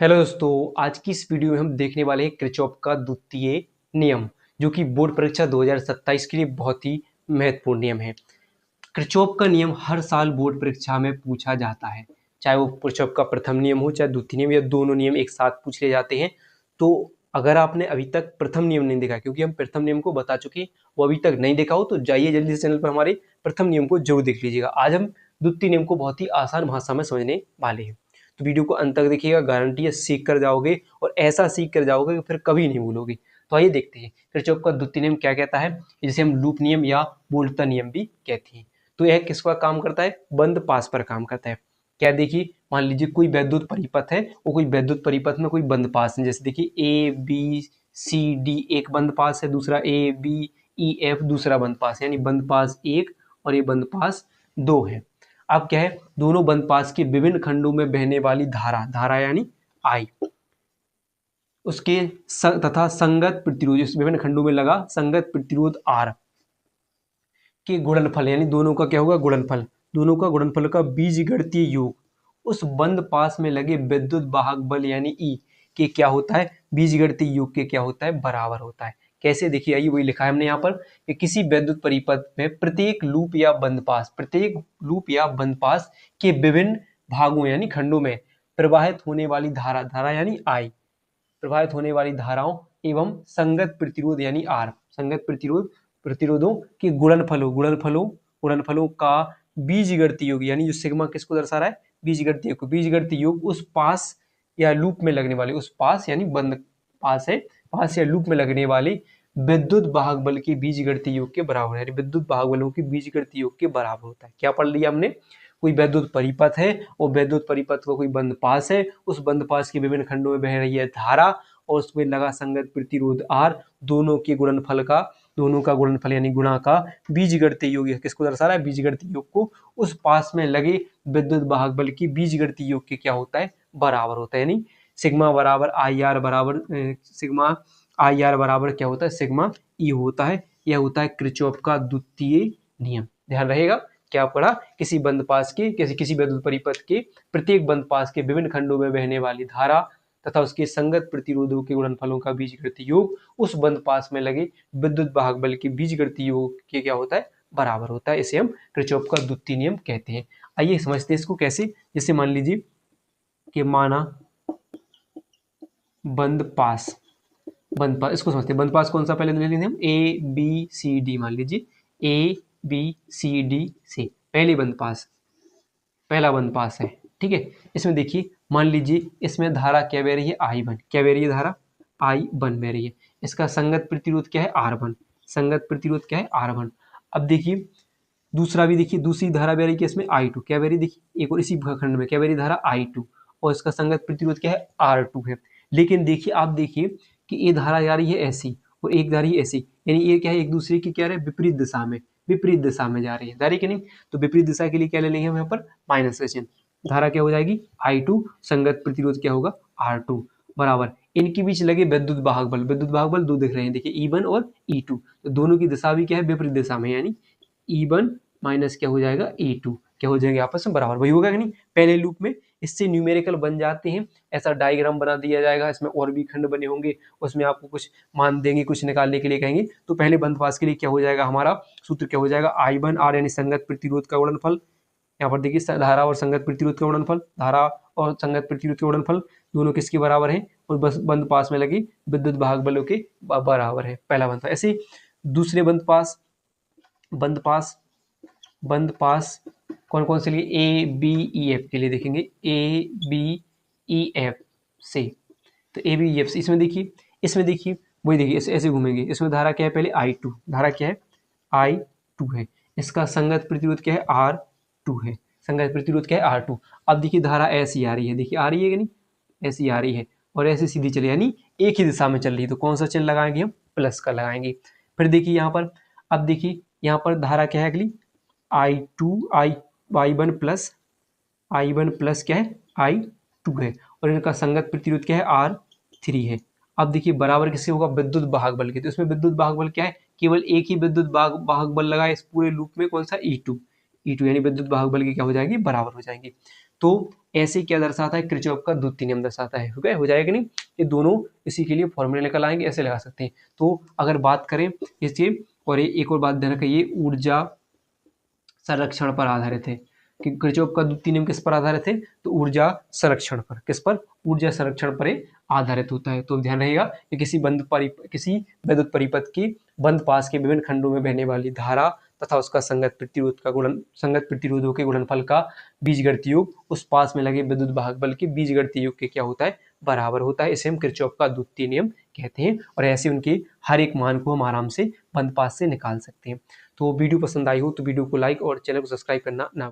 Hello दोस्तों, आज की इस वीडियो में हम देखने वाले हैं किरचॉफ का द्वितीय नियम, जो कि बोर्ड परीक्षा 2027 के लिए बहुत ही महत्वपूर्ण नियम है। किरचॉफ का नियम हर साल बोर्ड परीक्षा में पूछा जाता है, चाहे वो किरचॉफ का प्रथम नियम हो चाहे द्वितीय नियम, या दोनों नियम एक साथ पूछ लिए जाते हैं। तो अगर आपने अभी तक प्रथम नियम नहीं देखा, क्योंकि हम प्रथम नियम को बता चुके हैं, वो अभी तक नहीं देखा हो तो जाइए जल्दी से चैनल पर हमारे प्रथम नियम को जरूर देख लीजिएगा। आज हम द्वितीय नियम को बहुत ही आसान भाषा में समझने वाले हैं, तो वीडियो को अंत तक देखिएगा, गारंटी है सीख कर जाओगे और ऐसा सीख कर जाओगे कि फिर कभी नहीं भूलोगे। तो आइए देखते हैं किरचॉफ का द्वितीय नियम क्या कहता है, जिसे हम लूप नियम या बोल्टन नियम भी कहते हैं। तो यह किसका काम करता है? बंद पास पर काम करता है। क्या देखिए, मान लीजिए कोई वैद्युत परिपथ है, वो कोई वैद्युत परिपथ में कोई बंद पास है, जैसे देखिए ए बी सी डी एक बंद पास है, दूसरा ए बी ई एफ दूसरा बंद पास है, यानी बंद पास एक और ये बंद पास दो है। अब क्या है, दोनों बंद पास के विभिन्न खंडों में बहने वाली धारा यानी आई, उसके तथा संगत प्रतिरोध, विभिन्न खंडों में लगा संगत प्रतिरोध आर के गुणनफल, यानी दोनों का क्या होगा? गुणनफल। दोनों का गुणनफल का बीजगणितीय योग उस बंद पास में लगे विद्युत वाहक बल यानी ई के क्या होता है? बीजगणितीय योग के क्या होता है? बराबर होता है। कैसे? देखिए, आइए वही लिखा है हमने यहाँ पर कि किसी विद्युत परिपथ में प्रत्येक लूप या बंद पास के विभिन्न भागों यानी खंडों में प्रवाहित होने वाली धारा यानी आई, प्रवाहित होने वाली धाराओं एवं संगत प्रतिरोध यानी आर, संगत प्रतिरोधों के गुणनफलों का बीजगणितीय योग, यानी जो सिग्मा किसको दर्शा रहा है? बीजगणितीय योग उस पास या लूप में लगने वाले, उस पास यानी बंद पास है, पास या लूप में लगने वाले विद्युत वाहक बल के बीजगणितीय योग के बराबर है, विद्युत वाहक बलों के बीजगणितीय योग के बराबर होता है। क्या पढ़ लिया हमने? कोई वैद्युत परिपथ है और वैद्युत परिपथ को कोई बंद पास है, उस बंद पास के विभिन्न खंडों में बह रही है धारा और उसमें लगा संगत प्रतिरोध आर, दोनों का गुणनफल यानी गुणा का बीजगणितीय योग किसको दर्शा रहा है? बीजगणितीय योग को उस पास में लगे विद्युत वाहक बल की बीजगणितीय योग के क्या होता है? बराबर होता है। यानी सिग्मा आई आर बराबर क्या होता है? सिग्मा ई होता है। यह होता है किरचॉफ का द्वितीय नियम। ध्यान रहेगा, क्या पढ़ा? किसी विद्युत परिपथ के प्रत्येक बंद पास के विभिन्न खंडों में बहने वाली धारा तथा उसके संगत प्रतिरोधों के गुणनफलों का बीजगणितीय योग उस बंद पास में लगे विद्युत वाहक बल के बीजगणितीय योग के क्या होता है? बराबर होता है। इसे हम किरचॉफ का द्वितीय नियम कहते हैं। आइए समझते हैं इसको कैसे। जैसे मान लीजिए कि माना बंद पास इसको समझते हैं। बंद पास कौन सा पहले ले लेंगे हम? ए बी सी डी, मान लीजिए ए बी सी डी से पहला बंद पास है, ठीक है। इसमें देखिए, मान लीजिए इसमें धारा क्या बह रही है? I one. क्या बह रही है? धारा आई वन बह रही है। इसका संगत प्रतिरोध क्या है? R one. संगत प्रतिरोध क्या है? R one. अब देखिए दूसरा भी, देखिए दूसरी धारा बह रही है इसमें आई टू। क्या बह रही है? देखिए एक और इसी खंड में क्या बह रही है? धारा आई टू, और इसका संगत प्रतिरोध क्या है? आर टू है। लेकिन देखिए, आप देखिए कि ये धारा जा रही है ऐसी और एक जा रही है ऐसी, यानी ये क्या है? एक दूसरे की क्या है? विपरीत दिशा में जा रही है, कि नहीं? तो विपरीत दिशा के लिए क्या ले लेंगे हम यहाँ पर? माइनस का चिन्ह। धारा क्या हो जाएगी? आई टू, संगत प्रतिरोध क्या होगा? आर टू बराबर इनके बीच लगे विद्युत वाहक बल दो दिख रहे हैं, देखिए E1 और E2, तो दोनों की दिशा भी क्या है? विपरीत दिशा में, यानी E1 माइनस क्या हो जाएगा? E2, क्या हो जाएंगे आपस में? बराबर। वही होगा कि नहीं? पहले लूप में इससे न्यूमेरिकल बन जाते हैं, ऐसा डायग्राम बना दिया जाएगा, इसमें और भी खंड बने होंगे, उसमें आपको कुछ मान देंगे, कुछ निकालने के लिए कहेंगे। तो पहले बंद पास के लिए क्या हो जाएगा? हमारा सूत्र क्या हो जाएगा? I1 R, यानी संगत प्रतिरोध का गुणनफल। यहाँ पर देखिए धारा और संगत प्रतिरोध का गुणनफल, दोनों किसके बराबर हैं? और बस बंद पास में लगी विद्युत वाहक बलों के बराबर है, पहला बंद पास। ऐसे दूसरे बंद पास कौन कौन से लिए? ए बी ई एफ के लिए देखेंगे, ए बी ई एफ से। तो ए बी ई एफ से इसमें देखिए वही देखिए ऐसे घूमेंगे। इसमें धारा क्या है? पहले आई टू, धारा क्या है? आई टू है। इसका संगत प्रतिरोध क्या है? आर टू है। संगत प्रतिरोध क्या है? R two. अब देखिए धारा ऐसी आ रही है, देखिए आ रही है कि नहीं? ऐसी आ रही है और ऐसे सीधी चली, यानी एक ही दिशा में चल रही है। तो कौन सा चिन्ह लगाएंगे हम? प्लस का लगाएंगे। फिर देखिए यहाँ पर, अब देखिए यहाँ पर धारा क्या है? अगली आई वन प्लस क्या है? आई टू है, और इनका संगत प्रतिरोध क्या है? आर थ्री है। अब देखिए बराबर किससे होगा? विद्युत वाहक बल के। तो इसमें विद्युत वाहक बल क्या है? केवल एक ही विद्युत वाहक बल लगा इस पूरे लूप में, कौन सा? E2, यानी विद्युत वाहक बल की क्या हो जाएगी? बराबर हो जाएंगी। तो ऐसे क्या दर्शाता है, किरचॉफ का द्वितीय नियम दर्शाता है। ठीक है, हो जाएगा नहीं, ये दोनों इसी के लिए फॉर्मूले निकल आएंगे, ऐसे लगा सकते हैं। तो अगर बात करें इससे, और एक और बात ध्यान रखें, ये ऊर्जा संरक्षण पर आधारित है कि किरचॉफ का द्वितीय नियम किस पर आधारित है, तो ऊर्जा संरक्षण पर। किस पर, ऊर्जा संरक्षण पर आधारित होता है। तो ध्यान रहेगा कि किसी विद्युत परिपथ के बंद पास के विभिन्न खंडों में बहने वाली धारा तथा उसका संगत प्रतिरोधों के गुणनफल का बीजगणितीय योग उस पास में लगे विद्युत वाहक बल के बीजगणितीय योग के क्या होता है, बराबर होता है। इसे हम किरचॉफ का द्वितीय नियम कहते हैं, और ऐसे उनके हर एक मान को हम आराम से बंद पास से निकाल सकते हैं। तो वीडियो पसंद आई हो तो वीडियो को लाइक और चैनल को सब्सक्राइब करना ना